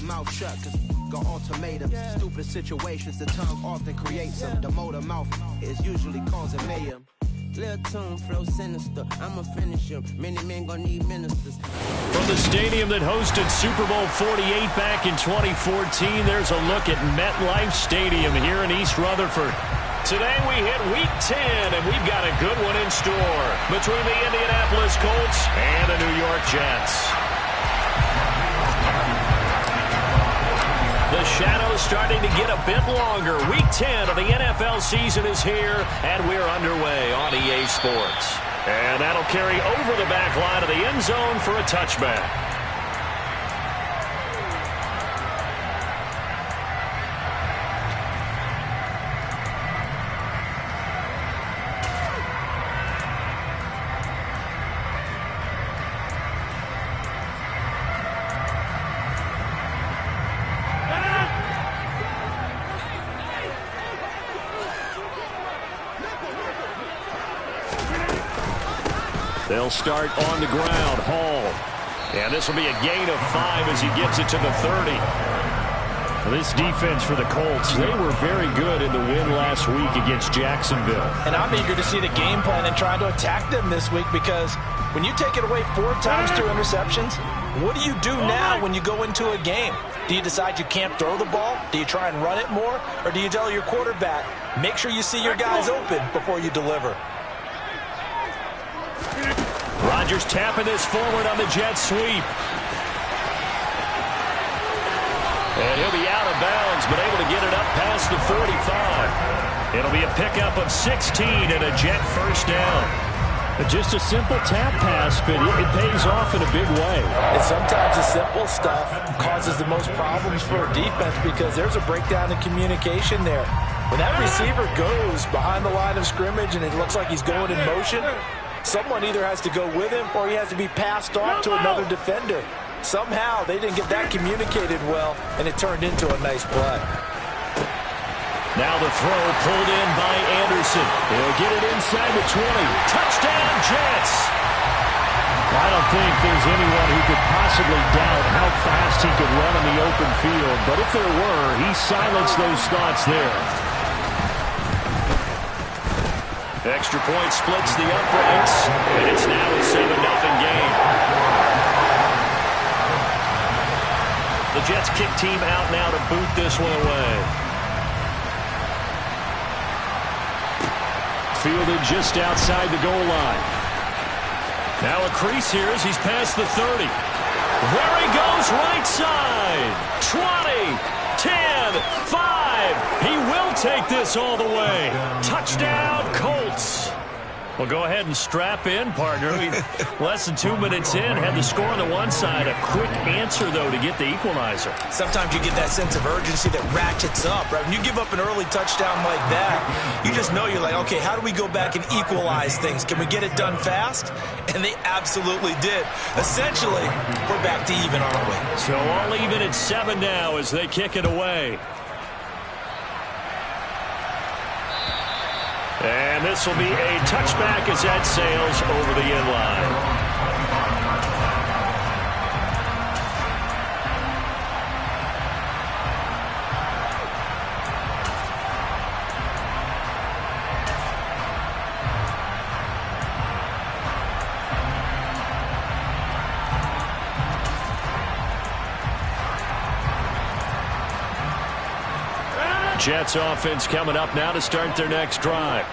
mouth shut, cause got ultimatums. Stupid situations, the tongue often creates them. The motor mouth is usually causing mayhem. Little tune, flow sinister, I'ma finish him. Many men gon' need ministers. From the stadium that hosted Super Bowl 48 back in 2014, there's a look at MetLife Stadium here in East Rutherford. Today we hit Week 10, and we've got a good one in store between the Indianapolis Colts and the New York Jets. The shadow's starting to get a bit longer. Week 10 of the NFL season is here, and we're underway on EA Sports. And that'll carry over the back line of the end zone for a touchback. They'll start on the ground. Hall. And this will be a gain of 5 as he gets it to the 30. This defense for the Colts, they were very good in the win last week against Jacksonville. And I'm eager to see the game plan and try to attack them this week, because when you take it away 4 times through interceptions, what do you do now when you go into a game? Do you decide you can't throw the ball? Do you try and run it more? Or do you tell your quarterback, make sure you see your guys open before you deliver? Rodgers tapping this forward on the jet sweep. And he'll be out of bounds, but able to get it up past the 45. It'll be a pickup of 16 and a Jet first down. Just a simple tap pass, but it pays off in a big way. And sometimes the simple stuff causes the most problems for a defense, because there's a breakdown in communication there. When that receiver goes behind the line of scrimmage and it looks like he's going in motion, someone either has to go with him or he has to be passed off to another defender. Somehow they didn't get that communicated well, and it turned into a nice play. Now the throw pulled in by Anderson. He'll get it inside the 20. Touchdown, Jets! I don't think there's anyone who could possibly doubt how fast he could run in the open field, but if there were, he silenced those thoughts there. Extra point splits the uprights, and it's now a 7-0 game. The Jets kick team out now to boot this one away. Fielded just outside the goal line. Now a crease here as he's past the 30. There he goes, right side. 20, 10, 5. He will take this all the way. Touchdown, Colts. Well, go ahead and strap in, partner. Less than 2 minutes in, had the score on the one side. A quick answer, though, to get the equalizer. Sometimes you get that sense of urgency that ratchets up, right? When you give up an early touchdown like that, you just know you're like, okay, how do we go back and equalize things? Can we get it done fast? And they absolutely did. Essentially, we're back to even, aren't we? So all even at 7 now as they kick it away. And this will be a touchback as that sails over the end line. Jets offense coming up now to start their next drive.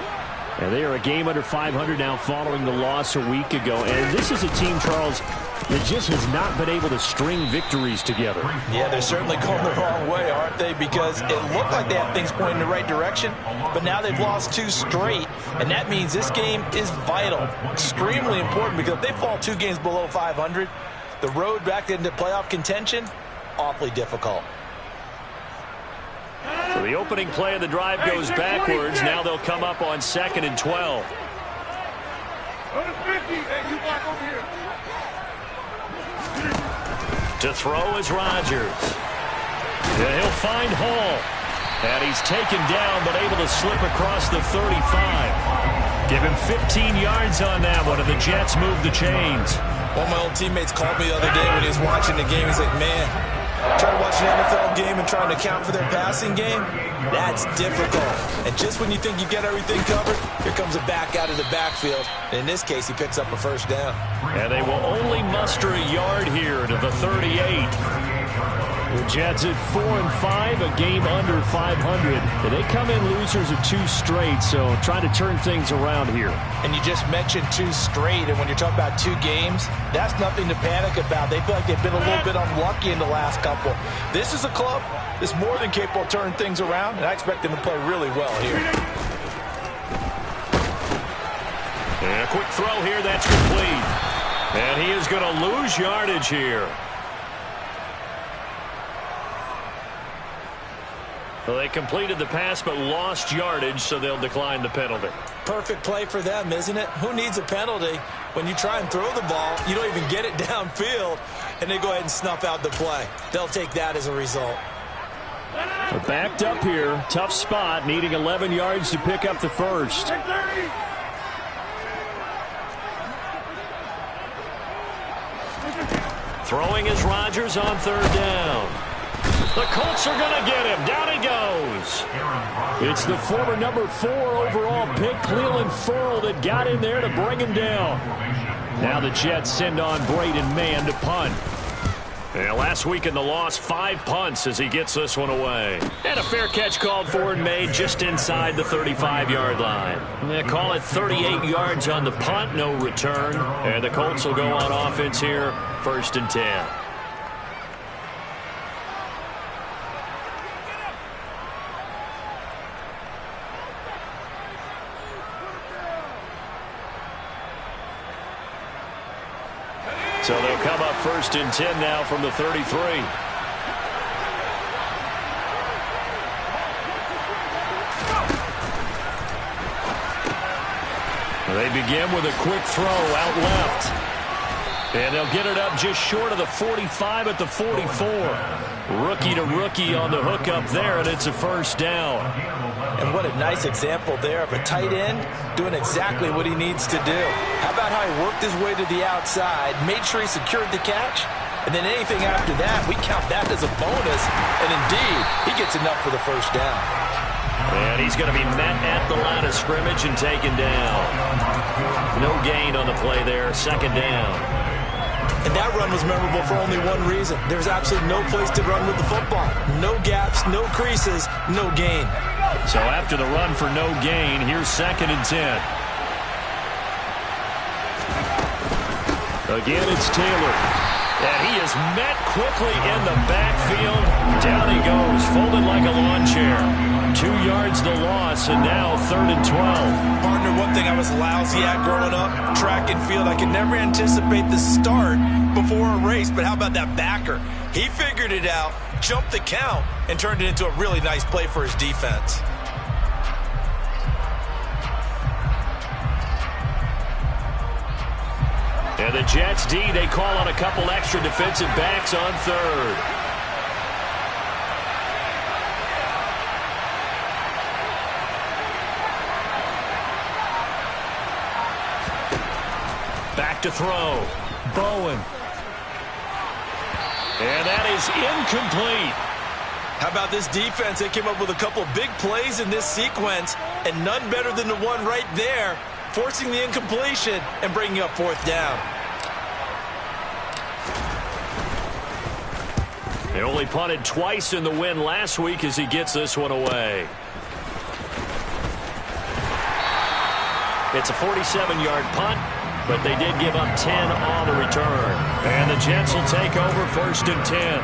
And they are a game under 500 now following the loss a week ago. And this is a team, Charles, that just has not been able to string victories together. Yeah, they're certainly going the wrong way, aren't they? Because it looked like they had things pointing in the right direction, but now they've lost 2 straight. And that means this game is vital, extremely important, because if they fall 2 games below 500, the road back into playoff contention, awfully difficult. So the opening play of the drive goes backwards. Now they'll come up on 2nd and 12. To throw is Rodgers. Yeah, he'll find Hall. And he's taken down, but able to slip across the 35. Give him 15 yards on that one, and the Jets move the chains. One of my old teammates called me the other day when he was watching the game. He's like, man, Trying to watch an NFL game and trying to account for their passing game, that's difficult. And just when you think you get everything covered, here comes a back out of the backfield. And in this case, he picks up a first down. And they will only muster a yard here to the 38. The Jets at 4-5, a game under 500. And they come in losers of 2 straight, so trying to turn things around here. And you just mentioned 2 straight, and when you're talking about 2 games, that's nothing to panic about. They feel like they've been a little bit unlucky in the last couple. This is a club that's more than capable of turning things around, and I expect them to play really well here. And a quick throw here, that's complete. And he is going to lose yardage here. Well, they completed the pass but lost yardage, so they'll decline the penalty. Perfect play for them, isn't it? Who needs a penalty when you try and throw the ball, you don't even get it downfield, and they go ahead and snuff out the play. They'll take that as a result. Well, backed up here, tough spot, needing 11 yards to pick up the first. Throwing is Rodgers on 3rd down. The Colts are going to get him. Down he goes. It's the former number 4 overall pick, Cleveland Ferrell, that got in there to bring him down. Now the Jets send on Braden Mann to punt. And last week in the loss, 5 punts as he gets this one away. And a fair catch called for and made just inside the 35-yard line. They call it 38 yards on the punt, no return. And the Colts will go on offense here, 1st and 10. So they'll come up 1st and 10 now from the 33. They begin with a quick throw out left. And they'll get it up just short of the 45 at the 44. Rookie to rookie on the hook up there, and it's a 1st down. And what a nice example there of a tight end doing exactly what he needs to do. How about how he worked his way to the outside, made sure he secured the catch, and then anything after that, we count that as a bonus. And indeed, he gets enough for the 1st down. And he's going to be met at the line of scrimmage and taken down. No gain on the play there, 2nd down. And that run was memorable for only one reason. There's absolutely no place to run with the football. No gaps, no creases, no gain. So after the run for no gain, here's 2nd and 10. Again, it's Taylor. And he is met quickly in the backfield. Down he goes, folded like a lawn chair. 2 yards the loss, and now 3rd and 12. Partner, one thing I was lousy at growing up, track and field. I could never anticipate the start before a race, but how about that backer? He figured it out, jumped the count, and turned it into a really nice play for his defense. And the Jets D, they call on a couple extra defensive backs on 3rd. Back to throw. Bowen. And that is incomplete. How about this defense? They came up with a couple of big plays in this sequence, and none better than the one right there, forcing the incompletion and bringing up 4th down. They only punted twice in the win last week as he gets this one away. It's a 47-yard punt, but they did give up 10 on the return. And the Jets will take over 1st and 10.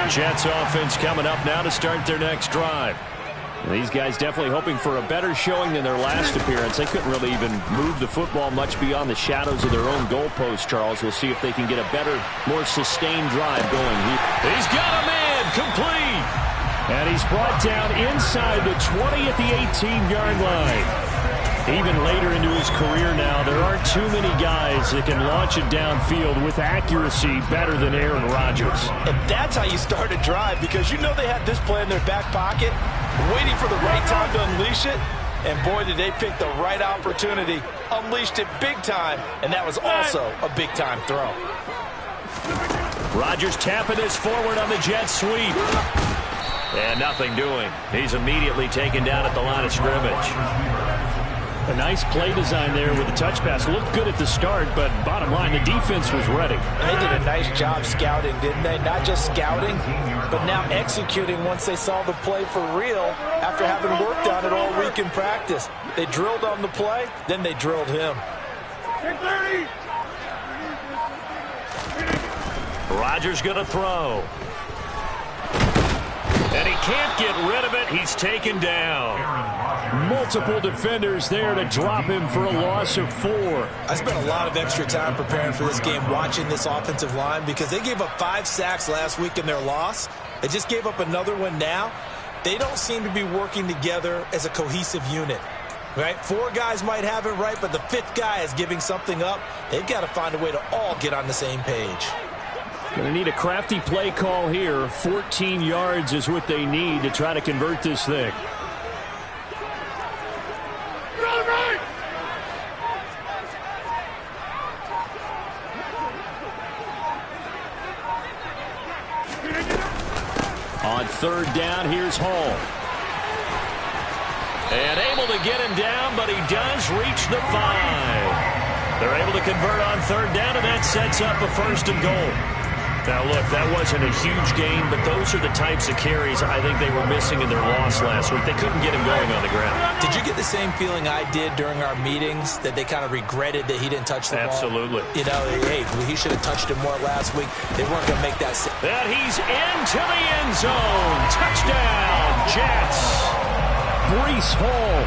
Jets offense coming up now to start their next drive. These guys definitely hoping for a better showing than their last appearance. They couldn't really even move the football much beyond the shadows of their own goalpost, Charles. We'll see if they can get a better, more sustained drive going. He's got a man, complete. And he's brought down inside the 20 at the 18-yard line. Even later into his career now, there aren't too many guys that can launch it downfield with accuracy better than Aaron Rodgers. And that's how you start a drive, because you know they had this play in their back pocket, waiting for the right time to unleash it. And boy, did they pick the right opportunity. Unleashed it big time, and that was also a big-time throw. Rodgers tapping this forward on the jet sweep. And nothing doing. He's immediately taken down at the line of scrimmage. A nice play design there with the touch pass. Looked good at the start, but bottom line, the defense was ready. They did a nice job scouting, didn't they? Not just scouting, but now executing once they saw the play for real after having worked on it all week in practice. They drilled on the play, then they drilled him. Rodgers going to throw. And he can't get rid of it. He's taken down. Multiple defenders there to drop him for a loss of 4. I spent a lot of extra time preparing for this game watching this offensive line because they gave up 5 sacks last week in their loss. They just gave up another one now. They don't seem to be working together as a cohesive unit. Right? 4 guys might have it right, but the 5th guy is giving something up. They've got to find a way to all get on the same page. Going to need a crafty play call here. 14 yards is what they need to try to convert this thing. On 3rd down, here's Hall. And able to get him down, but he does reach the 5. They're able to convert on 3rd down, and that sets up a 1st and goal. Now, look, that wasn't a huge gain, but those are the types of carries I think they were missing in their loss last week. They couldn't get him going on the ground. Did you get the same feeling I did during our meetings, that they kind of regretted that he didn't touch the ball? Absolutely. You know, hey, he should have touched it more last week. They weren't going to make that. And he's into the end zone. Touchdown, Jets. Breece Hall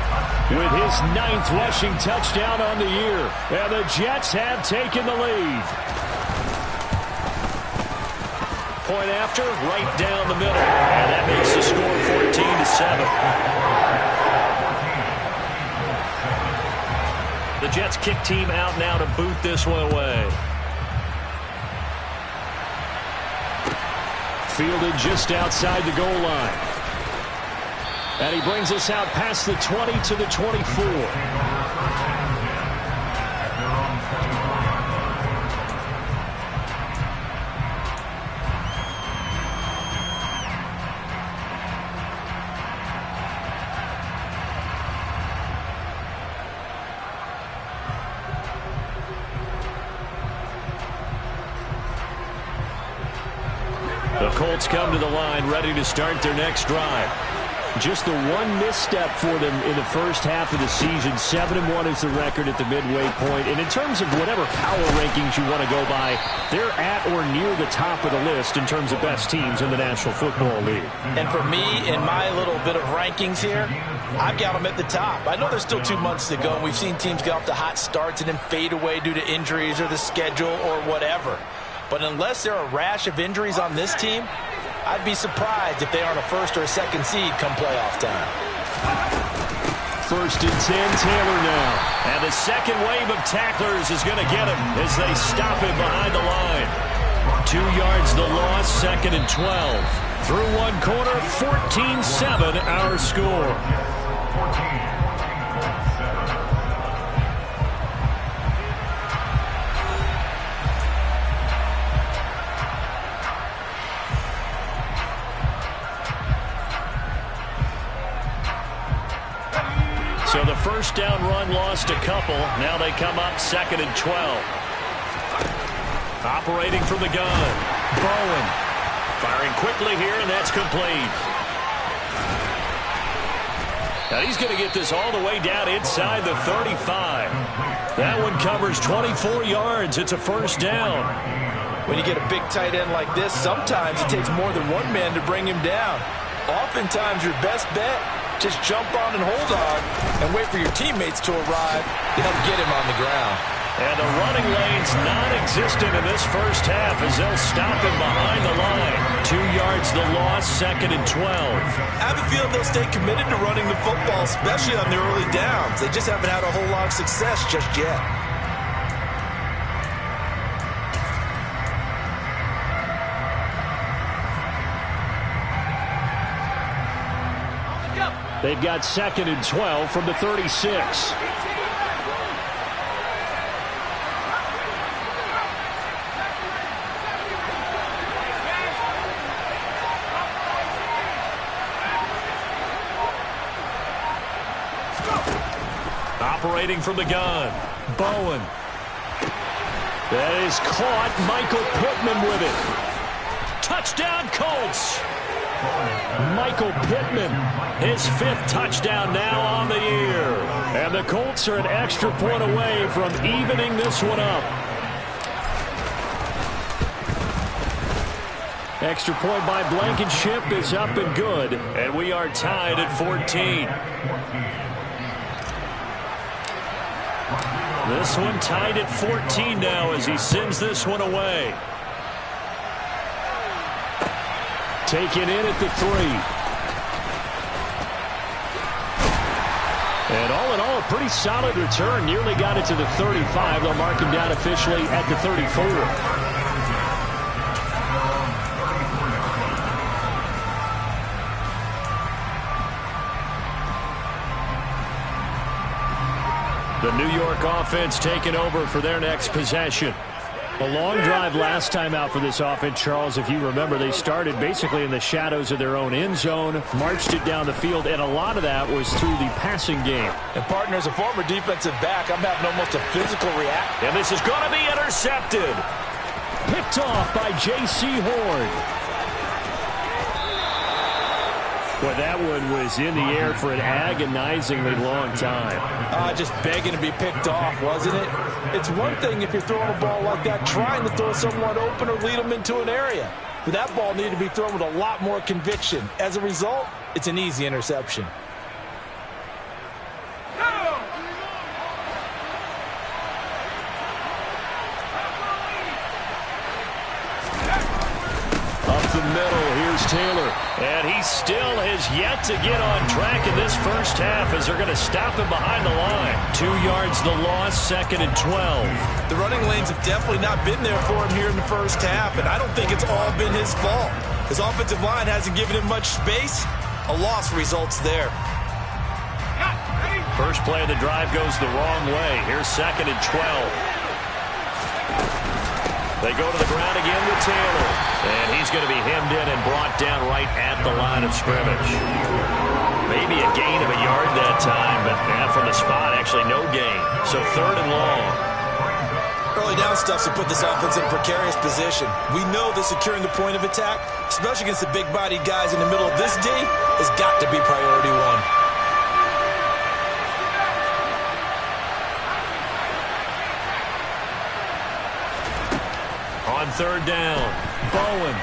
with his 9th rushing touchdown on the year. And the Jets have taken the lead. Point after, right down the middle. And that makes the score 14-7. The Jets kick team out now to boot this one away. Fielded just outside the goal line. And he brings us out past the 20 to the 24. The Colts come to the line ready to start their next drive. Just the one misstep for them in the first half of the season. 7-1 is the record at the midway point. And in terms of whatever power rankings you want to go by, they're at or near the top of the list in terms of best teams in the National Football League. And for me, in my little bit of rankings here, I've got them at the top. I know there's still 2 months to go, and we've seen teams get off to hot starts and then fade away due to injuries or the schedule or whatever. But unless there are a rash of injuries on this team, I'd be surprised if they aren't a 1st or a 2nd seed come playoff time. 1st and 10, Taylor now. And the second wave of tacklers is going to get him as they stop him behind the line. 2 yards the loss, 2nd and 12. Through one quarter, 14-7 our score. So the first down run lost a couple. Now they come up 2nd and 12. Operating from the gun. Bowen firing quickly here, and that's complete. Now he's going to get this all the way down inside the 35. That one covers 24 yards. It's a 1st down. When you get a big tight end like this, sometimes it takes more than one man to bring him down. Oftentimes your best bet, just jump on and hold on and wait for your teammates to arrive to help get him on the ground. And the running lane's non-existent in this first half as they'll stop him behind the line. 2 yards the loss, 2nd and 12. I have a feeling they'll stay committed to running the football, especially on the early downs. They just haven't had a whole lot of success just yet. They've got 2nd and 12 from the 36. Operating from the gun, Bowen. That is caught. Michael Pittman with it. Touchdown, Colts. Michael Pittman, his 5th touchdown now on the year. And the Colts are an extra point away from evening this one up. Extra point by Blankenship is up and good. And we are tied at 14. This one tied at 14 now as he sends this one away. Taken in at the 3. And all in all, a pretty solid return. Nearly got it to the 35. They'll mark him down officially at the 34. The New York offense taking over for their next possession. A long drive last time out for this offense, Charles. If you remember, they started basically in the shadows of their own end zone, marched it down the field, and a lot of that was through the passing game. And, partner, as a former defensive back, I'm having almost a physical reaction. And this is going to be intercepted. Picked off by J.C. Horn. Well, that one was in the air for an agonizingly long time. Just begging to be picked off, wasn't it? It's one thing if you're throwing a ball like that, trying to throw someone open or lead them into an area. But that ball needed to be thrown with a lot more conviction. As a result, it's an easy interception. The middle, here's Taylor. And he still has yet to get on track in this first half as they're going to stop him behind the line. 2 yards the loss, 2nd and 12. The running lanes have definitely not been there for him here in the first half, and I don't think it's all been his fault. His offensive line hasn't given him much space. A loss results there. First play of the drive goes the wrong way. Here's 2nd and 12. They go to the ground again with Taylor. And he's going to be hemmed in and brought down right at the line of scrimmage. Maybe a gain of a yard that time, but from the spot, actually no gain. So 3rd and long. Early down stuffs will put this offense in a precarious position. We know that securing the point of attack, especially against the big-bodied guys in the middle of this D, has got to be priority 1. On 3rd down, Bowen.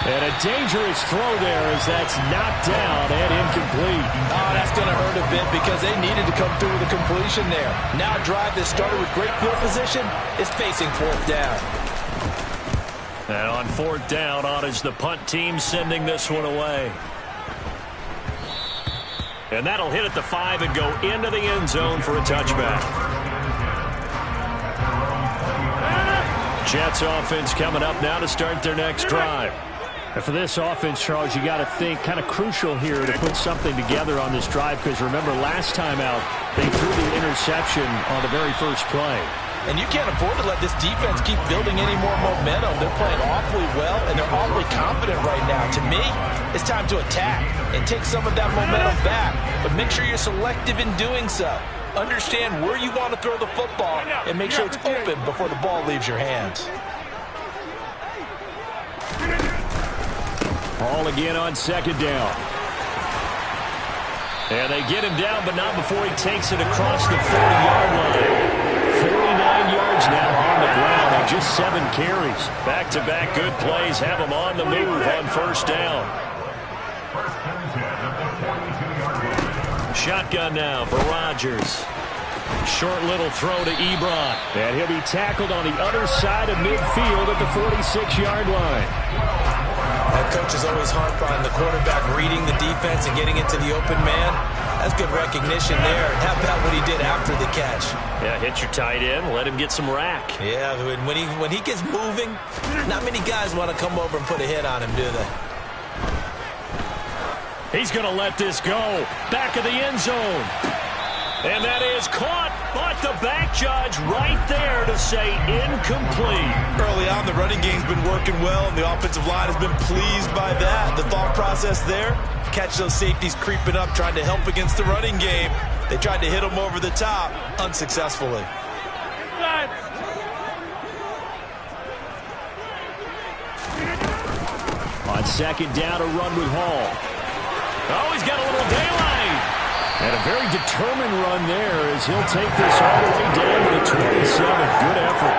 And a dangerous throw there as that's knocked down and incomplete. Oh, that's going to hurt a bit because they needed to come through with a completion there. Now a drive that started with great field position is facing 4th down. And on 4th down, on is the punt team sending this one away. And that'll hit at the 5 and go into the end zone for a touchback. Jets offense coming up now to start their next drive. And for this offense, Charles, you got to think kind of crucial here to put something together on this drive because remember last time out they threw the interception on the very first play. And you can't afford to let this defense keep building any more momentum. They're playing awfully well, and they're awfully confident right now. To me, it's time to attack and take some of that momentum back. But make sure you're selective in doing so. Understand where you want to throw the football and make sure it's open before the ball leaves your hands. Ball again on 2nd down. And they get him down, but not before he takes it across the 40-yard line. 49 yards now on the ground and just 7 carries. Back-to-back good plays have him on the move on 1st down. Shotgun now for Rodgers. Short little throw to Ebron. And he'll be tackled on the other side of midfield at the 46-yard line. That coach is always harp on the quarterback reading the defense and getting into the open man. That's good recognition there. And how about what he did after the catch? Yeah, hit your tight end, let him get some rack. Yeah, when he gets moving, not many guys want to come over and put a hit on him, do they? He's going to let this go. Back of the end zone. And that is caught, but the back judge right there to say incomplete. Early on, the running game's been working well, and the offensive line has been pleased by that. The thought process there, catch those safeties creeping up, trying to help against the running game. They tried to hit them over the top, unsuccessfully. On second down, a run with Hall. Oh, he's got a little daylight. And a very determined run there as he'll take this all the way down to the 27. Good effort.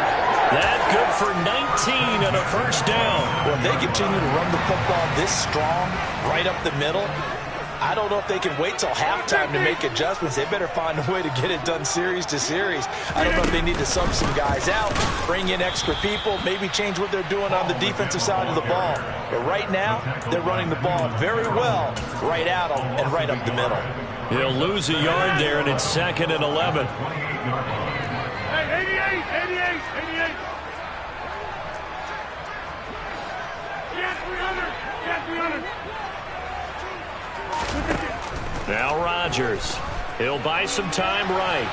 That good for 19 and a first down. Well, if they continue to run the football this strong, right up the middle, I don't know if they can wait till halftime to make adjustments. They better find a way to get it done series to series. I don't know if they need to sub some guys out, bring in extra people, maybe change what they're doing on the defensive side of the ball. But right now, they're running the ball very well right at them and right up the middle. He'll lose a yard there, and it's 2nd and 11. Hey, 88. Get 300. Now Rodgers. He'll buy some time right.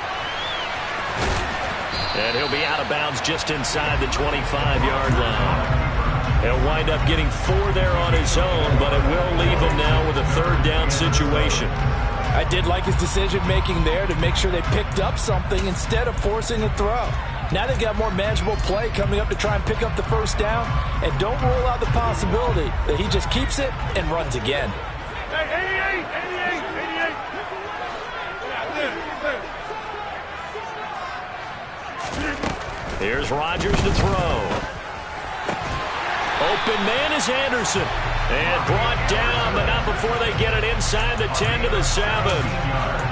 And he'll be out of bounds just inside the 25-yard line. He'll wind up getting 4 there on his own, but it will leave him now with a 3rd down situation. I did like his decision-making there to make sure they picked up something instead of forcing a throw. Now they've got more manageable play coming up to try and pick up the first down, and don't rule out the possibility that he just keeps it and runs again. Hey, 88. Here's Rodgers to throw. Open man is Anderson. And brought down, but not before they get it inside the 10 to the 7.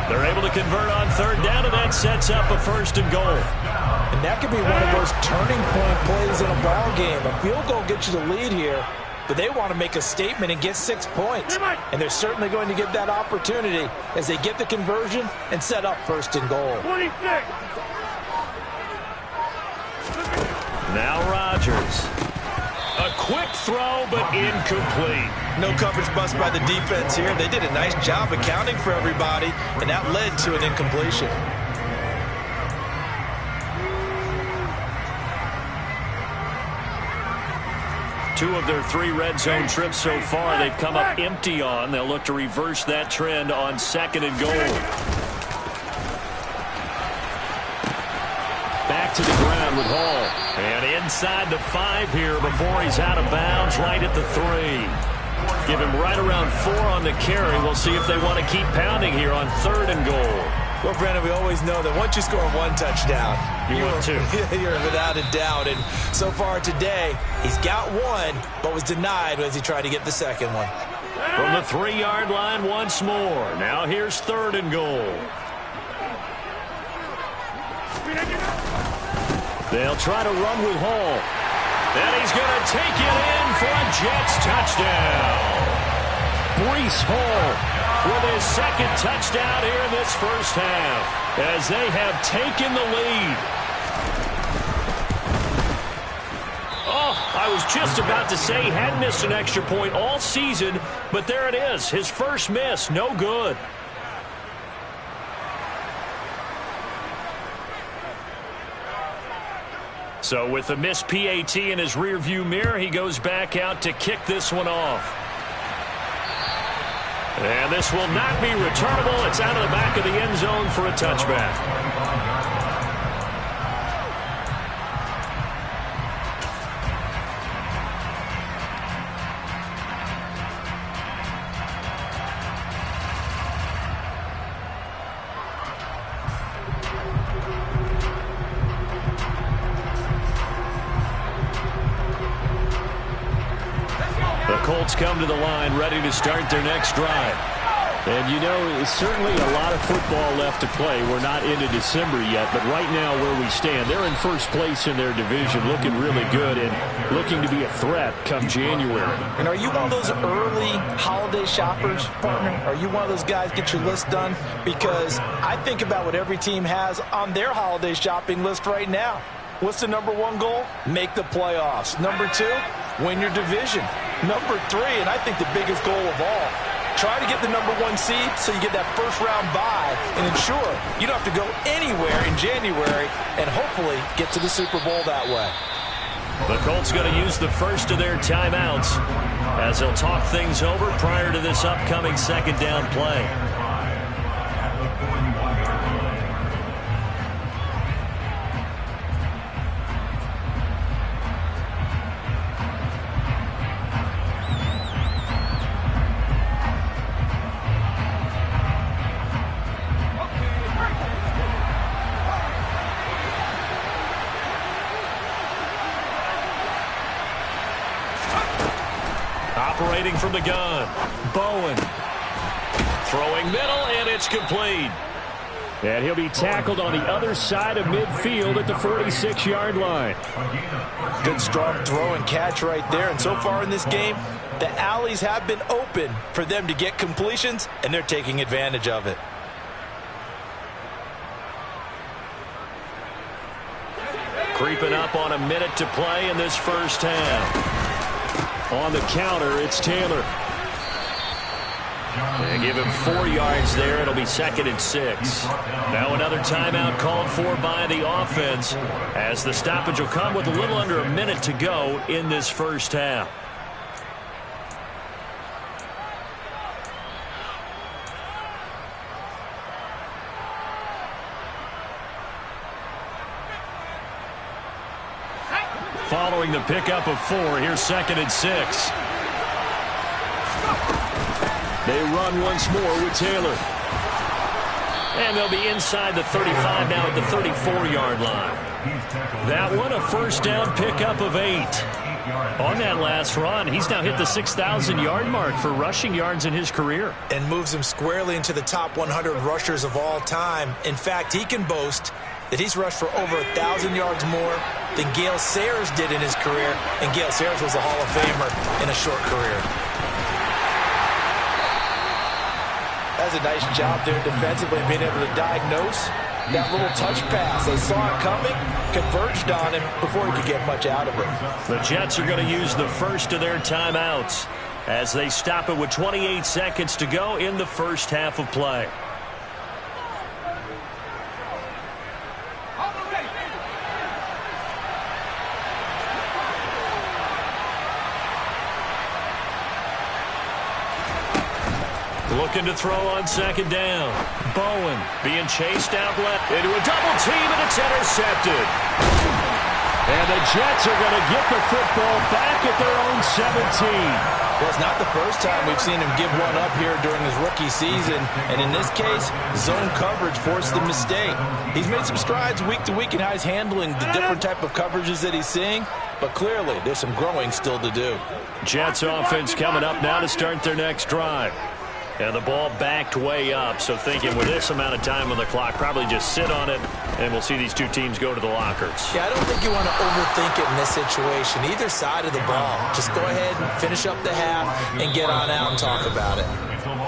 They're able to convert on 3rd down, and that sets up a 1st and goal. And that could be one of those turning point plays in a ball game. A field goal gets you the lead here, but they want to make a statement and get 6 points. And they're certainly going to get that opportunity as they get the conversion and set up 1st and goal. 26. Now Rodgers. A quick throw, but incomplete. No coverage bust by the defense here. They did a nice job accounting for everybody, and that led to an incompletion. Two of their 3 red zone trips so far, they've come up empty on. They'll look to reverse that trend on 2nd and goal. Back to the ground with Hall. And inside the 5 here before he's out of bounds, right at the 3. Give him right around 4 on the carry. We'll see if they want to keep pounding here on 3rd and goal. Well, Brandon, we always know that once you score 1 touchdown, you're without a doubt. And so far today, he's got 1, but was denied as he tried to get the 2nd one. From the 3-yard line once more. Now here's 3rd and goal. They'll try to run with Hall. And he's going to take it in for a Jets touchdown. Breece Hall with his 2nd touchdown here in this first half as they have taken the lead. Oh, I was just about to say he hadn't missed an extra point all season, but there it is. His first miss, no good. So with the missed PAT in his rearview mirror, he goes back out to kick this one off. And this will not be returnable. It's out of the back of the end zone for a touchback. Colts come to the line ready to start their next drive. And, you know, certainly a lot of football left to play. We're not into December yet, but right now where we stand, they're in first place in their division, looking really good and looking to be a threat come January. And are you one of those early holiday shoppers, partner? Are you one of those guys get your list done? Because I think about what every team has on their holiday shopping list right now. What's the #1 goal? Make the playoffs. #2, win your division. #3, and I think the biggest goal of all, try to get the #1 seed so you get that first-round bye and ensure you don't have to go anywhere in January and hopefully get to the Super Bowl that way. The Colts going to use the first of their timeouts as they'll talk things over prior to this upcoming second down play. Operating from the gun, Bowen. Throwing middle, and it's complete. And he'll be tackled on the other side of midfield at the 46-yard line. Good strong throw and catch right there. And so far in this game, the alleys have been open for them to get completions, and they're taking advantage of it. Creeping up on a minute to play in this first half. On the counter, it's Taylor. They give him 4 yards there. It'll be 2nd and 6. Now another timeout called for by the offense as the stoppage will come with a little under a minute to go in this first half. Following the pickup of 4, here's 2nd and 6. They run once more with Taylor. And they'll be inside the 35 now at the 34-yard line. That one, a first down pickup of 8. On that last run, he's now hit the 6,000-yard mark for rushing yards in his career. And moves him squarely into the top 100 rushers of all time. In fact, he can boast that he's rushed for over 1,000 yards more than Gale Sayers did in his career, and Gale Sayers was a Hall of Famer in a short career. That's a nice job there defensively, being able to diagnose that little touch pass. They saw it coming, converged on him before he could get much out of it. The Jets are going to use the first of their timeouts as they stop it with 28 seconds to go in the first half of play. Looking to throw on second down. Bowen being chased out left into a double team, and it's intercepted. And the Jets are going to get the football back at their own 17. Well, it's not the first time we've seen him give one up here during his rookie season. And in this case, zone coverage forced the mistake. He's made some strides week to week in how he's handling the different type of coverages that he's seeing. But clearly, there's some growing still to do. Jets offense coming up now to start their next drive. And the ball backed way up, so thinking with this amount of time on the clock, probably just sit on it, and we'll see these two teams go to the lockers. Yeah, I don't think you want to overthink it in this situation. Either side of the ball. Just go ahead and finish up the half and get on out and talk about it.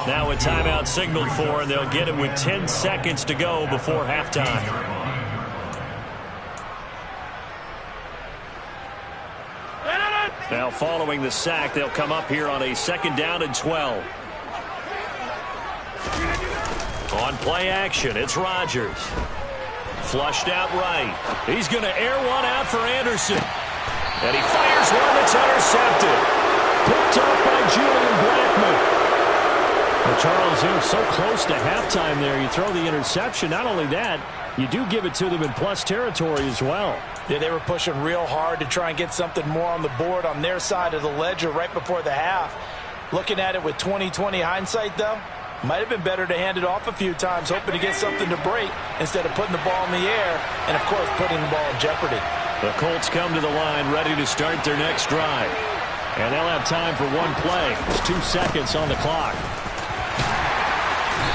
Now a timeout signaled for, and they'll get it with 10 seconds to go before halftime. Now following the sack, they'll come up here on a 2nd down and 12. On play action, it's Rodgers. Flushed out right. He's going to air one out for Anderson. And he fires one that's intercepted. Picked up by Julian Blackmon. Well, Charles, you're so close to halftime there. You throw the interception. Not only that, you do give it to them in plus territory as well. Yeah, they were pushing real hard to try and get something more on the board on their side of the ledger right before the half. Looking at it with 20/20 hindsight, though, might have been better to hand it off a few times, hoping to get something to break instead of putting the ball in the air and, of course, putting the ball in jeopardy. The Colts come to the line ready to start their next drive. And they'll have time for one play. There's 2 seconds on the clock.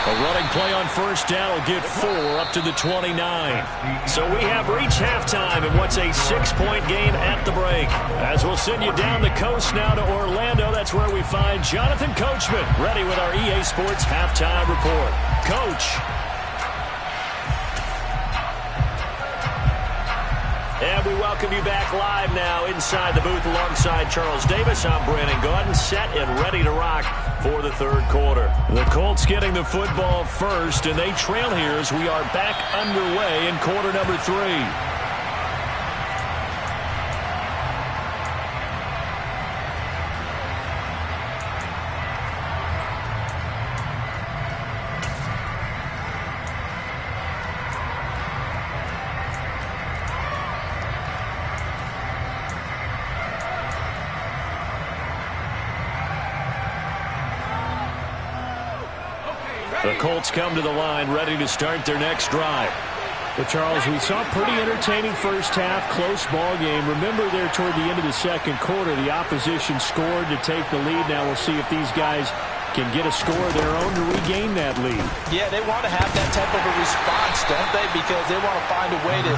A running play on first down will get 4 up to the 29. So we have reached halftime in what's a 6-point game at the break. As we'll send you down the coast now to Orlando, that's where we find Jonathan Coachman ready with our EA Sports Halftime Report. Coach. And we welcome you back live now inside the booth alongside Charles Davis. I'm Brandon Gaudin, set and ready to rock for the third quarter. The Colts getting the football first, and they trail here as we are back underway in quarter number 3. The Colts come to the line, ready to start their next drive. Well, Charles, we saw a pretty entertaining first half, close ball game. Remember there toward the end of the second quarter, the opposition scored to take the lead. Now we'll see if these guys can get a score of their own to regain that lead. Yeah, they want to have that type of a response, don't they? Because they want to find a way to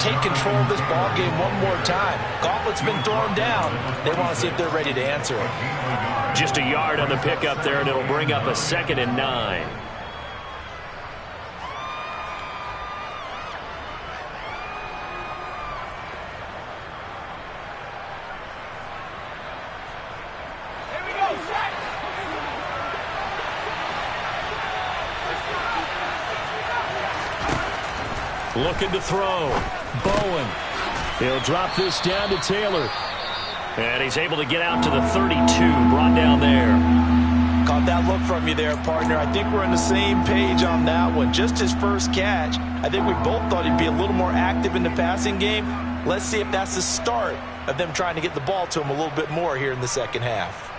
take control of this ball game one more time. Gauntlet's been thrown down. They want to see if they're ready to answer it. Just a yard on the pickup there, and it'll bring up a 2nd and 9. Looking to throw. Bowen. He'll drop this down to Taylor. And he's able to get out to the 32, brought down there. Caught that look from you there, partner. I think we're on the same page on that one. Just his first catch. I think we both thought he'd be a little more active in the passing game. Let's see if that's the start of them trying to get the ball to him a little bit more here in the second half.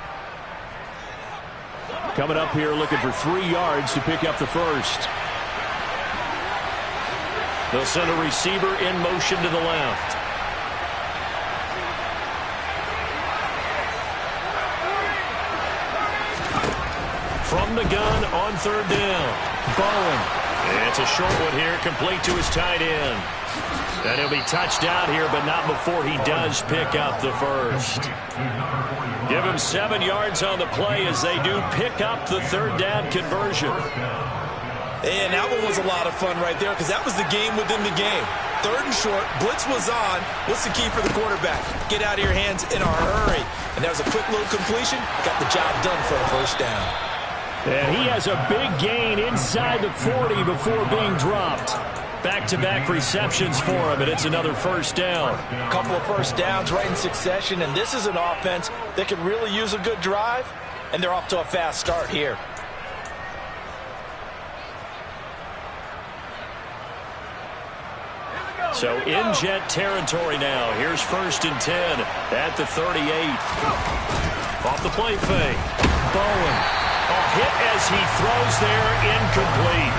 Coming up here looking for 3 yards to pick up the first. They'll send a receiver in motion to the left. From the gun on 3rd down. Bowen. It's a short one here, complete to his tight end. And he'll be touched out here, but not before he does pick up the first. Give him 7 yards on the play as they do pick up the 3rd down conversion. And that one was a lot of fun right there because that was the game within the game. 3rd and short, blitz was on. What's the key for the quarterback? Get out of your hands in a hurry. And that was a quick little completion. Got the job done for a first down. And he has a big gain inside the 40 before being dropped. Back-to-back receptions for him, and it's another first down. A couple of first downs right in succession, and this is an offense that could really use a good drive, and they're off to a fast start here. So in jet territory now. Here's 1st and 10 at the 38. Off the play fake. Bowen. A hit as he throws there, incomplete.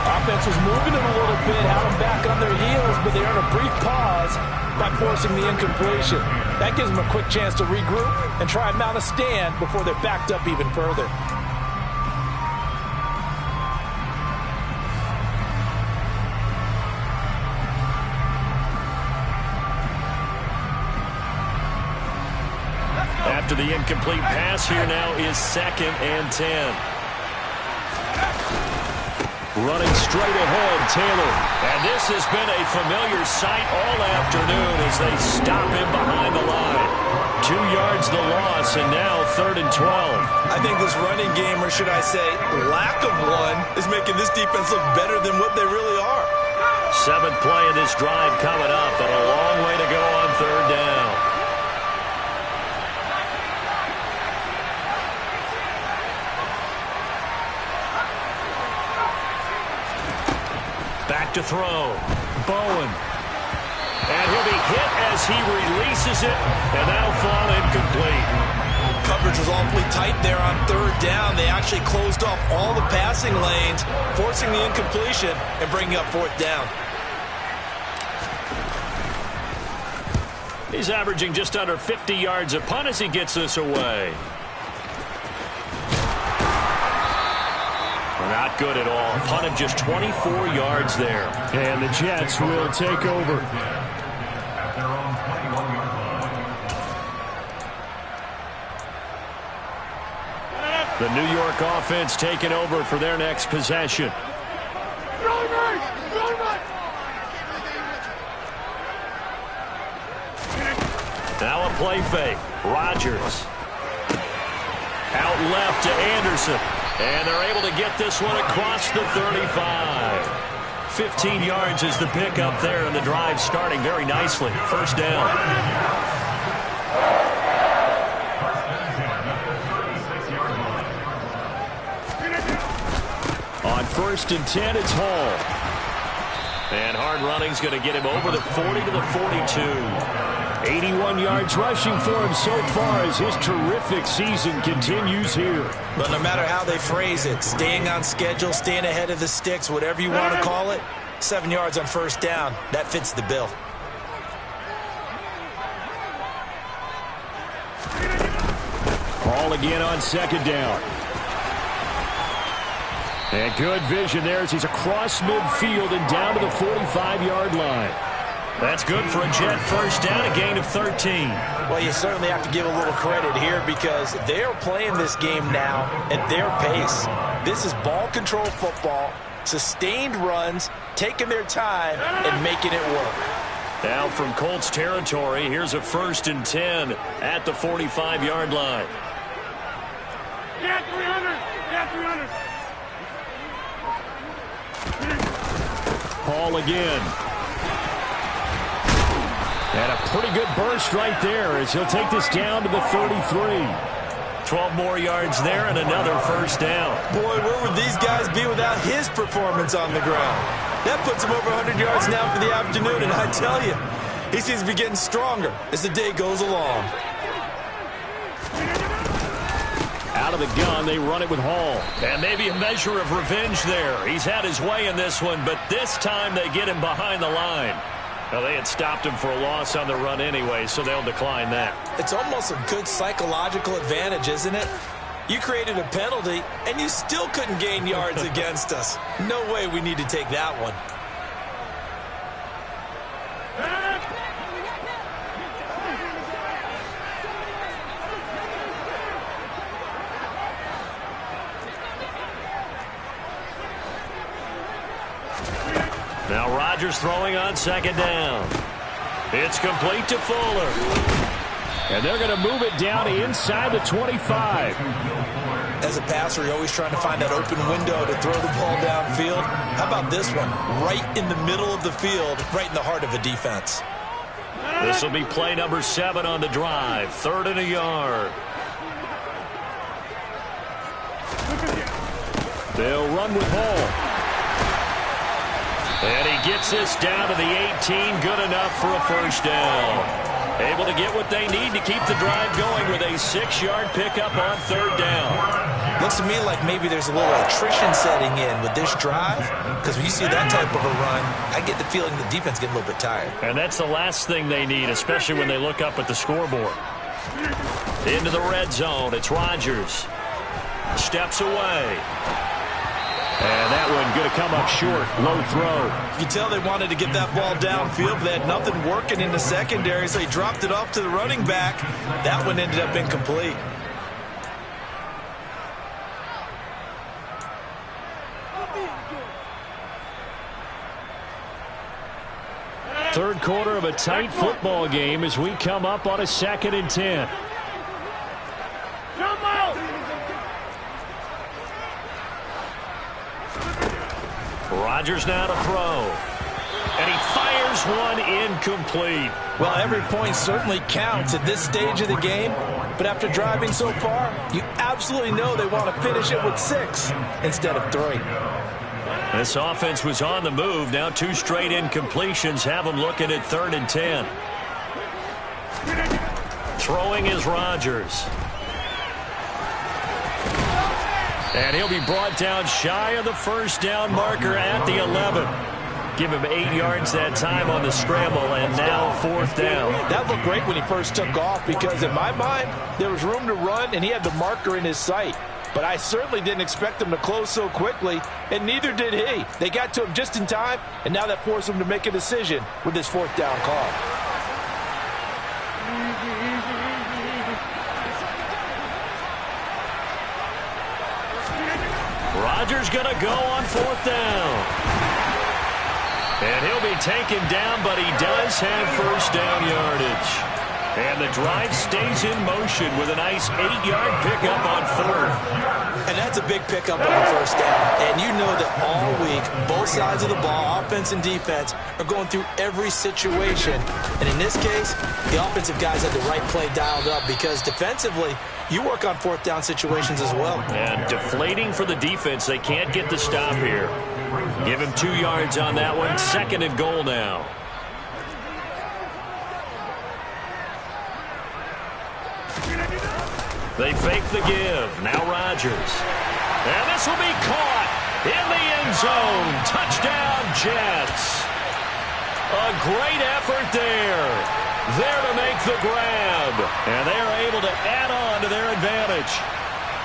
Offense was moving it a little bit, had them back on their heels, but they earned a brief pause by forcing the incompletion. That gives them a quick chance to regroup and try and mount a stand before they're backed up even further. After the incomplete pass, here now is 2nd and 10. Running straight ahead, Taylor. And this has been a familiar sight all afternoon as they stop him behind the line. 2 yards the loss, and now 3rd and 12. I think this running game, or should I say lack of one, is making this defense look better than what they really are. 7th play of this drive coming up, and a long way to go on 3rd down. Back to throw. Bowen. And he'll be hit as he releases it, and that'll fall incomplete. Coverage was awfully tight there on 3rd down. They actually closed off all the passing lanes, forcing the incompletion and bringing up 4th down. He's averaging just under 50 yards a punt as he gets this away. Not good at all. Punt him just 24 yards there. And the Jets will take over. The New York offense taking over for their next possession. play fake. Rodgers. Out left to Anderson. And they're able to get this one across the 35. 15 yards is the pickup there, and the drive starting very nicely. First down. On 1st and 10, it's Hall. And hard running's going to get him over the 40 to the 42. 81 yards rushing for him so far as his terrific season continues here. But no matter how they phrase it, staying on schedule, staying ahead of the sticks, whatever you want to call it, 7 yards on first down, that fits the bill. Hall again on 2nd down. And good vision there as he's across midfield and down to the 45-yard line. That's good for a Jet first down, a gain of 13. Well, you certainly have to give a little credit here because they're playing this game now at their pace. This is ball control football, sustained runs, taking their time and making it work. Now from Colts territory, here's a 1st and 10 at the 45-yard line. Yeah, 300. Yeah, 300. Hall again. And a pretty good burst right there as he'll take this down to the 33. 12 more yards there and another first down. Boy, where would these guys be without his performance on the ground? That puts him over 100 yards now for the afternoon, and I tell you, he seems to be getting stronger as the day goes along. Out of the gun, they run it with Hall. And maybe a measure of revenge there. He's had his way in this one, but this time they get him behind the line. Now, they had stopped him for a loss on the run anyway, so they'll decline that. It's almost a good psychological advantage, isn't it? You created a penalty, and you still couldn't gain yards against us. No way we need to take that one. Now Rodgers throwing on 2nd down. It's complete to Fuller. And they're going to move it down inside the 25. As a passer, you're always trying to find that open window to throw the ball downfield. How about this one? Right in the middle of the field, right in the heart of a defense. This will be play number 7 on the drive. 3rd and a yard. They'll run with Hall. And he gets this down to the 18. Good enough for a first down. Able to get what they need to keep the drive going with a 6-yard pickup on 3rd down. Looks to me like maybe there's a little attrition setting in with this drive, because when you see that type of a run, I get the feeling the defense getting a little bit tired. And that's the last thing they need, especially when they look up at the scoreboard. Into the red zone. It's Rodgers. Steps away. And that one going to come up short. Low throw. You can tell they wanted to get that ball downfield, but they had nothing working in the secondary, so he dropped it off to the running back. That one ended up incomplete. Third quarter of a tight football game as we come up on a 2nd and 10. Jump out! Rodgers now to throw. And he fires one incomplete. Well, every point certainly counts at this stage of the game, but after driving so far, you absolutely know they want to finish it with 6 instead of 3. This offense was on the move. Now 2 straight incompletions have them looking at 3rd and 10. Throwing is Rodgers. And he'll be brought down shy of the first down marker at the 11. Give him 8 yards that time on the scramble, and now 4th down. That looked great when he first took off because, in my mind, there was room to run, and he had the marker in his sight. But I certainly didn't expect him to close so quickly, and neither did he. They got to him just in time, and now that forced him to make a decision with this 4th down call. Rodgers going to go on 4th down. And he'll be taken down, but he does have first down yardage. And the drive stays in motion with a nice 8-yard pickup on 4th. And that's a big pickup on the first down. And you know that all week, both sides of the ball, offense and defense, are going through every situation. And in this case, the offensive guys had the right play dialed up because defensively, you work on 4th down situations as well. And deflating for the defense. They can't get the stop here. Give him 2 yards on that one. 2nd and goal now. They fake the give. Now Rodgers. And this will be caught in the end zone. Touchdown, Jets. A great effort there. There to make the grab. And they are able to add on to their advantage.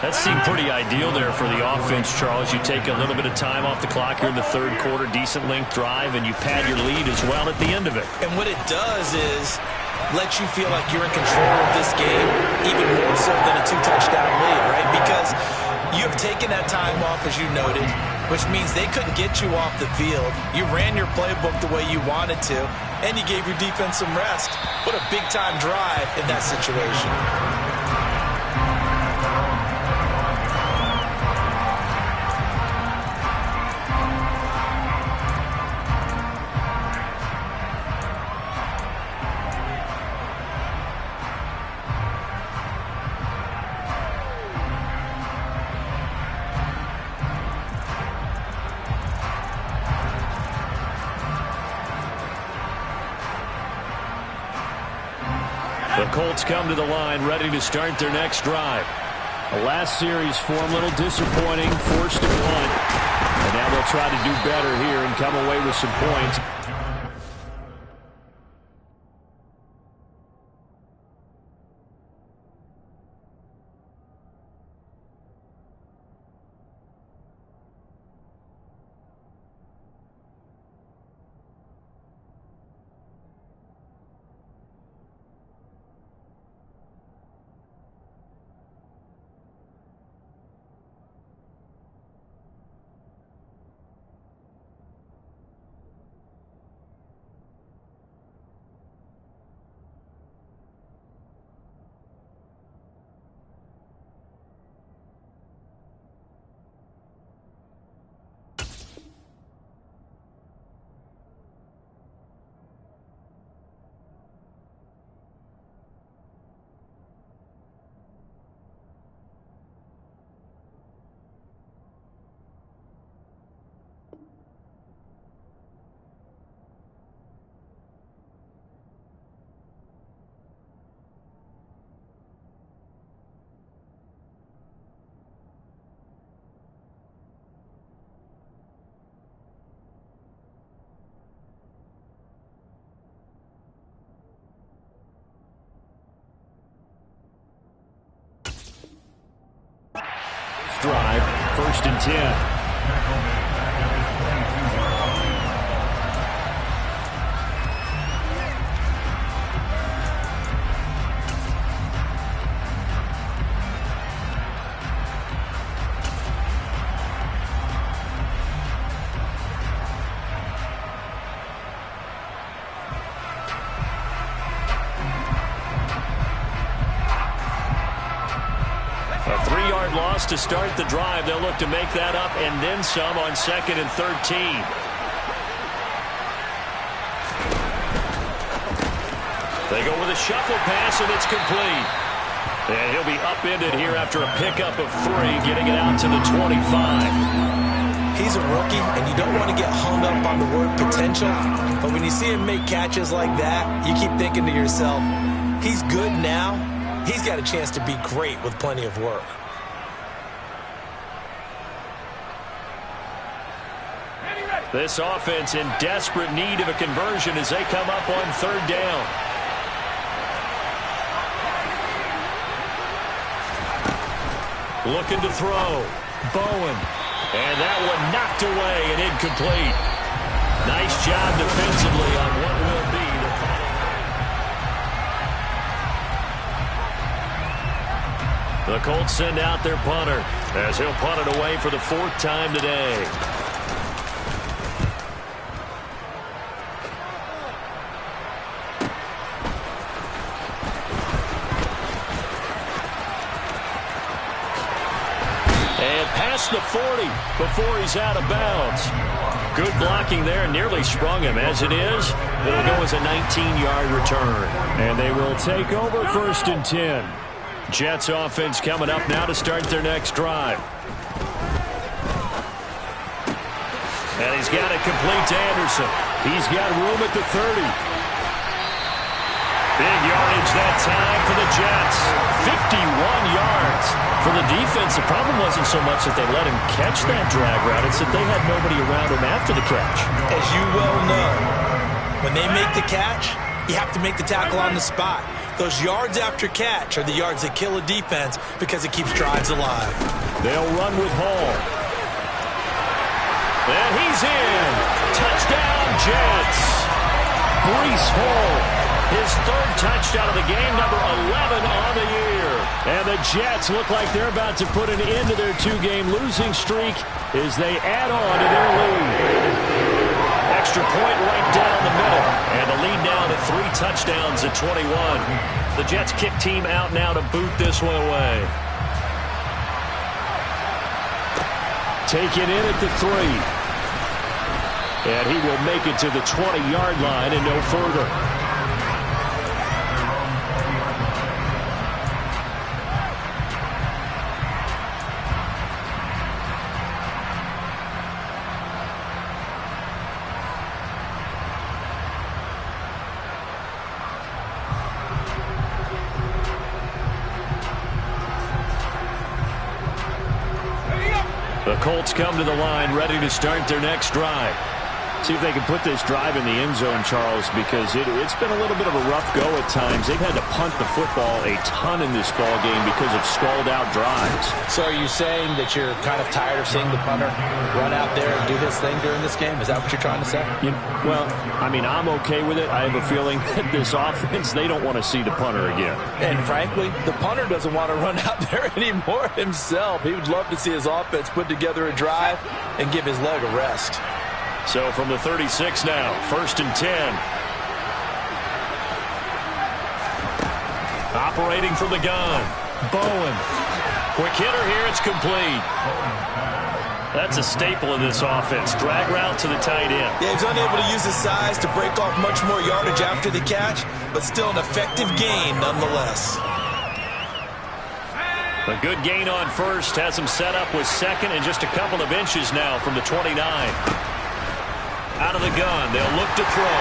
That seemed pretty ideal there for the offense, Charles. You take a little bit of time off the clock here in the 3rd quarter, decent length drive, and you pad your lead as well at the end of it. And what it does is let you feel like you're in control of this game, even more so than a 2-touchdown lead, right? Because you have taken that time off, as you noted, which means they couldn't get you off the field. You ran your playbook the way you wanted to, and you gave your defense some rest. What a big-time drive in that situation. The Colts come to the line, ready to start their next drive. The last series form a little disappointing, forced to punt. And now they'll try to do better here and come away with some points. Drive, 1st and 10. A 3-yard loss to start the drive. They'll look to make that up and then some on 2nd and 13. They go with a shuffle pass, and it's complete. And he'll be upended here after a pickup of 3, getting it out to the 25. He's a rookie, and you don't want to get hung up on the word potential. But when you see him make catches like that, you keep thinking to yourself, he's good now. He's got a chance to be great with plenty of work. This offense in desperate need of a conversion as they come up on 3rd down. Looking to throw. Bowen. And that one knocked away and incomplete. Nice job defensively on what will be the final. The Colts send out their punter as he'll punt it away for the 4th time today. past the 40 before he's out of bounds. Good blocking there, nearly sprung him. As it is, it'll go as a 19-yard return. And they will take over 1st and 10. Jets offense coming up now to start their next drive. And he's got it complete to Anderson. He's got room at the 30. Big yardage that time for the Jets. 51 yards. For the defense, the problem wasn't so much that they let him catch that drag route. It's that they had nobody around him after the catch. As you well know, when they make the catch, you have to make the tackle on the spot. Those yards after catch are the yards that kill a defense because it keeps drives alive. They'll run with Hall. And he's in. Touchdown, Jets. Breece Hall. His 3rd touchdown of the game, number 11 on the year. And the Jets look like they're about to put an end to their 2-game losing streak as they add on to their lead. Extra point right down the middle. And the lead now to 3 touchdowns at 21. The Jets kick team out now to boot this one away. Taken in at the 3. And he will make it to the 20-yard line and no further. The Colts come to the line, ready to start their next drive. See if they can put this drive in the end zone, Charles, because it's been a little bit of a rough go at times. They've had to punt the football a ton in this ball game because of stalled-out drives. So are you saying that you're kind of tired of seeing the punter run out there and do his thing during this game? Is that what you're trying to say? Well, I mean, I'm okay with it. I have a feeling that this offense, they don't want to see the punter again. And frankly, the punter doesn't want to run out there anymore himself. He would love to see his offense put together a drive and give his leg a rest. So from the 36 now, 1st and 10. Operating from the gun. Bowen. Quick hitter here, it's complete. That's a staple of this offense. Drag route to the tight end. Yeah, he's unable to use his size to break off much more yardage after the catch, but still an effective gain nonetheless. A good gain on 1st has him set up with 2nd and just a couple of inches now from the 29. Out of the gun, they'll look to throw.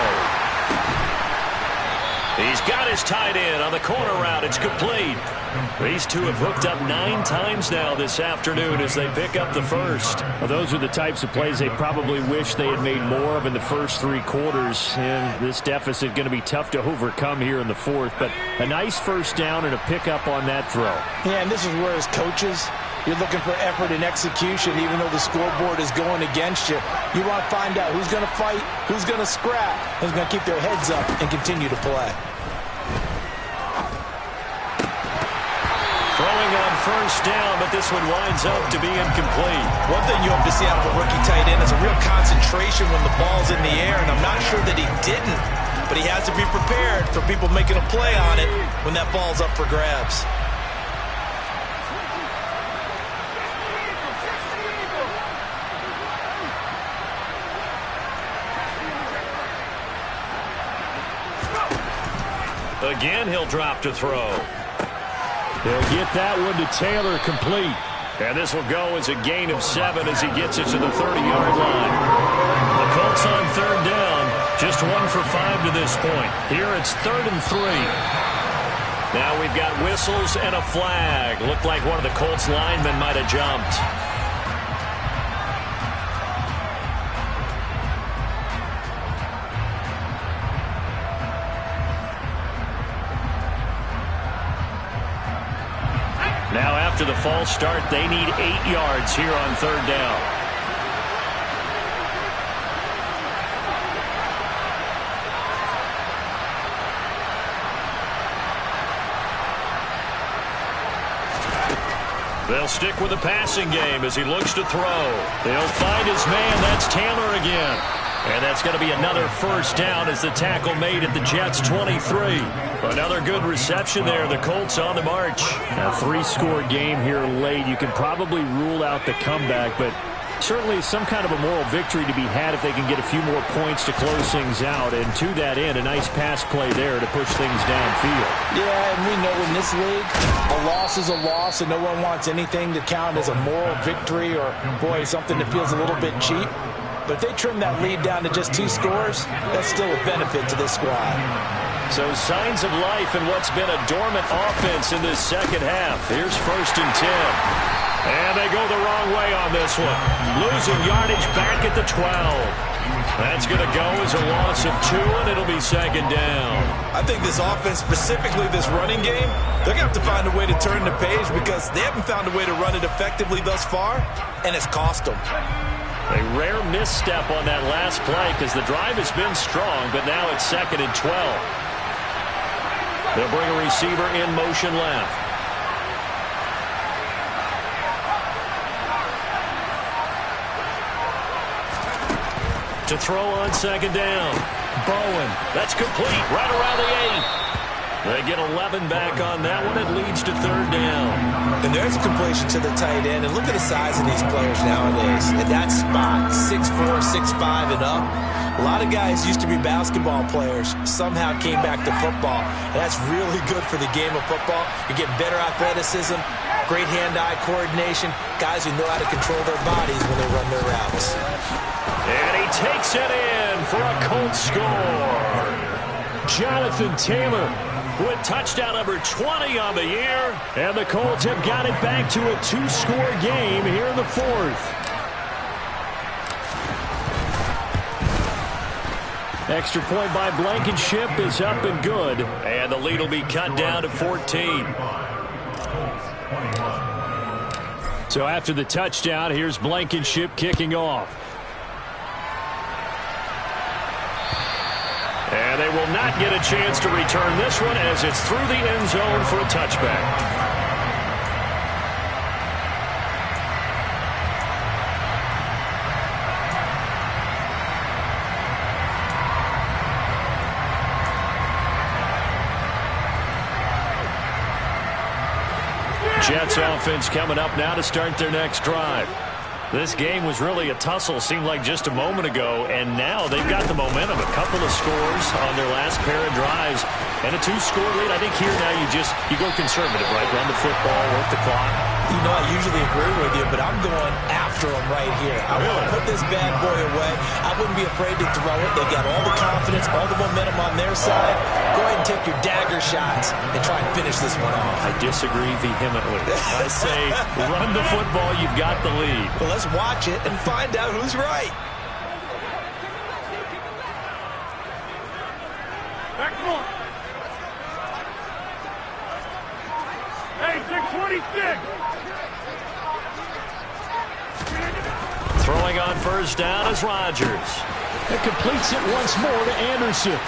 He's got his tight end on the corner route. It's complete. These two have hooked up 9 times now this afternoon as they pick up the 1st. Well, those are the types of plays they probably wish they had made more of in the first 3 quarters. And this deficit going to be tough to overcome here in the 4th. But a nice 1st down and a pickup on that throw. Yeah, and this is where as coaches, you're looking for effort and execution even though the scoreboard is going against you. You want to find out who's going to fight, who's going to scrap, who's going to keep their heads up and continue to play. Throwing on 1st down, but this one winds up to be incomplete. One thing you hope to see out of a rookie tight end is a real concentration when the ball's in the air, and I'm not sure that he didn't, but he has to be prepared for people making a play on it when that ball's up for grabs. Again, he'll drop to throw. They'll get that one to Taylor complete. And this will go as a gain of 7 as he gets it to the 30-yard line. The Colts on 3rd down, just 1 for 5 to this point. Here it's 3rd and 3. Now we've got whistles and a flag. Looked like one of the Colts linemen might have jumped. Now after the false start, they need 8 yards here on 3rd down. They'll stick with the passing game as he looks to throw. They'll find his man. That's Taylor again. And that's going to be another first down as the tackle made at the Jets' 23. Another good reception there. The Colts on the march. A 3-score game here late. You can probably rule out the comeback, but certainly some kind of a moral victory to be had if they can get a few more points to close things out. And to that end, a nice pass play there to push things downfield. Yeah, and we know in this league, a loss is a loss, and no one wants anything to count as a moral victory or, boy, something that feels a little bit cheap. But if they trim that lead down to just 2 scores, that's still a benefit to this squad. So signs of life in what's been a dormant offense in this second half. Here's 1st and 10. And they go the wrong way on this one. Losing yardage back at the 12. That's going to go as a loss of 2, and it'll be 2nd down. I think this offense, specifically this running game, they're going to have to find a way to turn the page because they haven't found a way to run it effectively thus far, and it's cost them. A rare misstep on that last play because the drive has been strong, but now it's 2nd and 12. They'll bring a receiver in motion left. To throw on 2nd down. Bowen. That's complete. Right around the 8. They get 11 back on that one. It leads to 3rd down. And there's a completion to the tight end. And look at the size of these players nowadays. At that spot, 6'4", 6'5", and up. A lot of guys used to be basketball players, somehow came back to football. And that's really good for the game of football. You get better athleticism, great hand-eye coordination, guys who know how to control their bodies when they run their routes. And he takes it in for a Colts score. Jonathan Taylor with touchdown number 20 on the year. And the Colts have got it back to a 2-score game here in the 4th. Extra point by Blankenship is up and good. And the lead will be cut down to 14. So after the touchdown, here's Blankenship kicking off. And they will not get a chance to return this one as it's through the end zone for a touchback. Jets offense coming up now to start their next drive. This game was really a tussle, seemed like just a moment ago, and now they've got the momentum. A couple of scores on their last pair of drives, and a 2-score lead. I think here now you go conservative, right? Run the football, work the clock. You know, I usually agree with you, but I'm going after them right here. I want to put this bad boy away. I wouldn't be afraid to throw it. They got all the confidence, all the momentum on their side. Go ahead and take your dagger shots and try and finish this one off. I disagree vehemently. I say run the football. You've got the lead. Well, let's watch it and find out who's right. Back four. Hey, 626. Throwing on 1st down is Rodgers. It completes it once more to Anderson.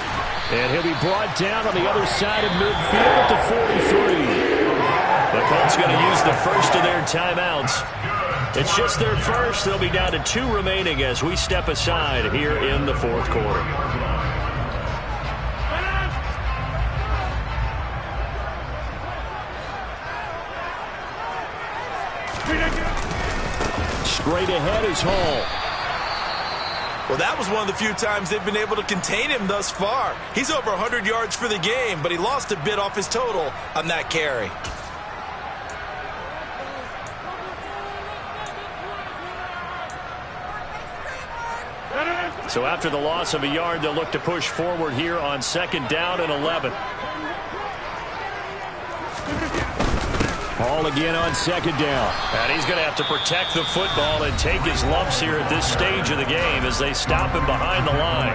And he'll be brought down on the other side of midfield at the 43. The Colts going to use the first of their timeouts. It's just their first. They'll be down to 2 remaining as we step aside here in the 4th quarter. Straight ahead is Hall. Well, that was one of the few times they've been able to contain him thus far. He's over 100 yards for the game, but he lost a bit off his total on that carry. So after the loss of a yard, they'll look to push forward here on 2nd down and 11. Hall again on 2nd down. And he's going to have to protect the football and take his lumps here at this stage of the game as they stop him behind the line.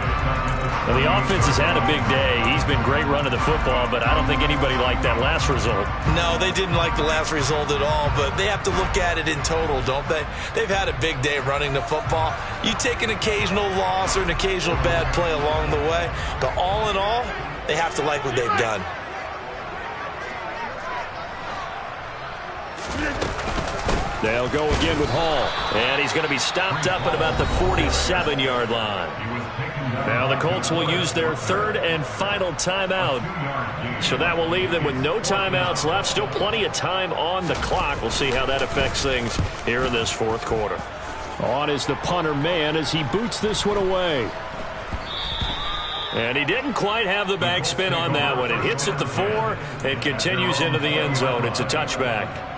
Well, the offense has had a big day. He's been great running the football, but I don't think anybody liked that last result. No, they didn't like the last result at all, but they have to look at it in total, don't they? They've had a big day running the football. You take an occasional loss or an occasional bad play along the way, but all in all, they have to like what they've done. They'll go again with Hall. And he's going to be stopped up at about the 47-yard line. Now the Colts will use their third and final timeout. So that will leave them with no timeouts left. Still plenty of time on the clock. We'll see how that affects things here in this fourth quarter. On is the punter man as he boots this one away. And he didn't quite have the backspin on that one. It hits at the 4 and continues into the end zone. It's a touchback.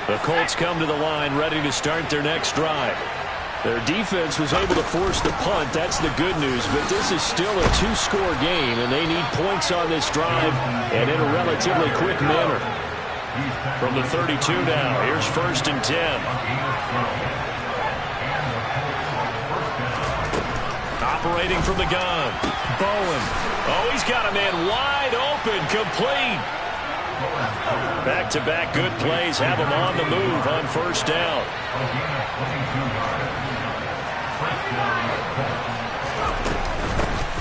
The Colts come to the line ready to start their next drive. Their defense was able to force the punt. That's the good news. But this is still a two-score game, and they need points on this drive and in a relatively quick manner. From the 32 now, here's 1st and 10. Operating from the gun. Bowen. Oh, he's got a man wide open, complete. Back-to-back good plays have him on the move on 1st down.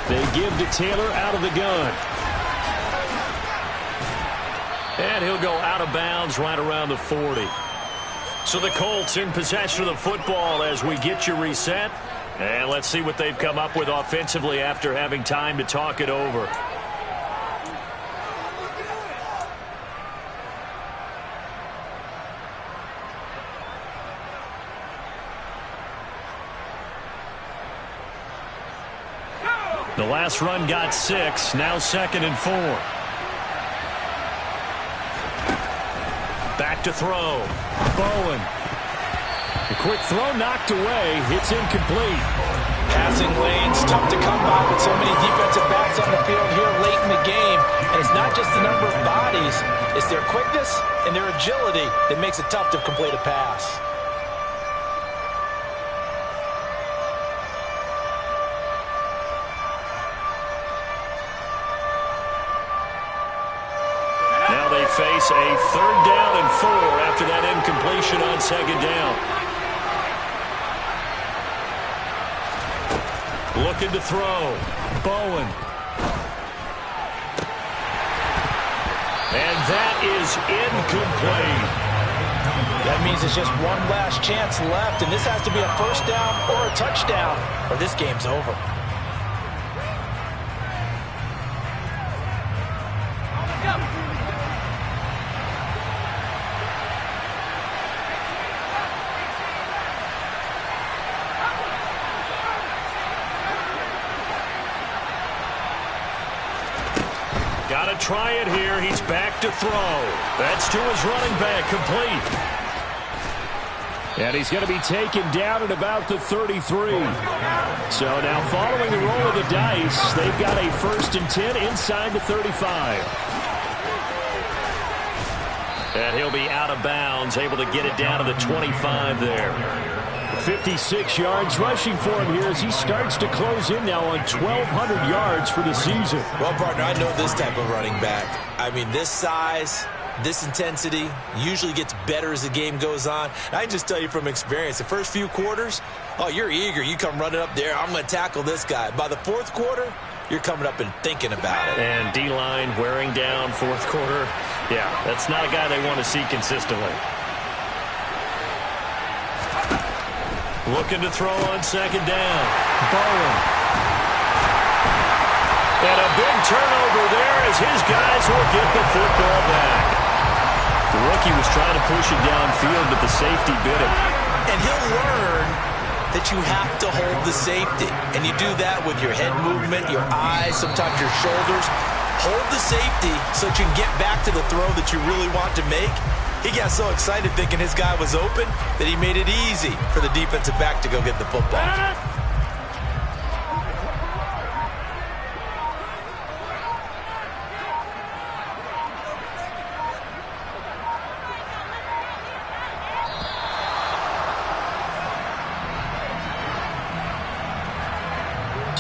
They give to Taylor out of the gun. And he'll go out of bounds right around the 40. So the Colts in possession of the football as we get you reset. And let's see what they've come up with offensively after having time to talk it over. The last run got 6, now 2nd and 4. Back to throw. Bowen. The quick throw knocked away. It's incomplete. Passing lanes, tough to come by with so many defensive backs on the field here late in the game. And it's not just the number of bodies, it's their quickness and their agility that makes it tough to complete a pass. Face a 3rd down and 4 after that incompletion on 2nd down. Looking to throw. Bowen. And that is incomplete. That means it's just one last chance left, and this has to be a 1st down or a touchdown, or this game's over. Got to try it here. He's back to throw. That's to his running back, complete. And he's going to be taken down at about the 33. So now following the roll of the dice, they've got a 1st and 10 inside the 35. And he'll be out of bounds, able to get it down to the 25 there. 56 yards rushing for him here as he starts to close in now on 1,200 yards for the season. Well, partner, I know this type of running back. I mean, this size, this intensity usually gets better as the game goes on. And I can just tell you from experience, the first few quarters, oh, you're eager. You come running up there, I'm going to tackle this guy. By the 4th quarter, you're coming up and thinking about it. And D-line wearing down 4th quarter. Yeah, that's not a guy they want to see consistently. Looking to throw on 2nd down. Bowen. And a big turnover there as his guys will get the football back. The rookie was trying to push it downfield, but the safety bit him. And he'll learn that you have to hold the safety. And you do that with your head movement, your eyes, sometimes your shoulders. Hold the safety so that you can get back to the throw that you really want to make. He got so excited thinking his guy was open that he made it easy for the defensive back to go get the football.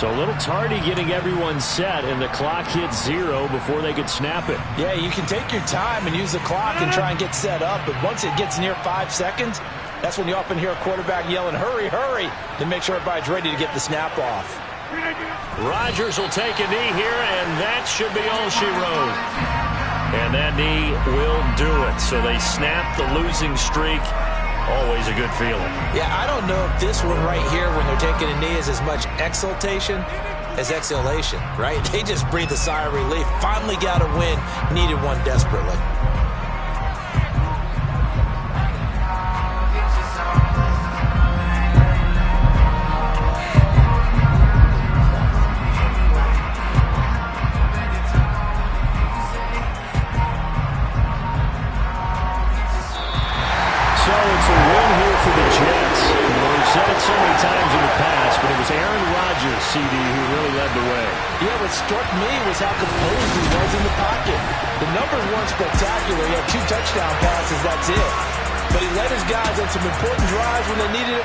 So a little tardy getting everyone set, and the clock hits 0 before they could snap it. Yeah, you can take your time and use the clock and try and get set up, but once it gets near 5 seconds, that's when you often hear a quarterback yelling, hurry, hurry, to make sure everybody's ready to get the snap off. Rodgers will take a knee here, and that should be all she wrote. And that knee will do it. So they snap the losing streak. Always a good feeling. Yeah, I don't know if this one right here, when they're taking a knee, is as much exultation as exhalation, right? They just breathe a sigh of relief. Finally got a win. Needed one desperately. So it's a win here for the Jets. We've said it so many times in the past, but it was Aaron Rodgers, CD, who really led the way. Yeah, what struck me was how composed he was in the pocket. The numbers weren't spectacular. He had 2 touchdown passes, that's it. But he led his guys on some important drives when they needed it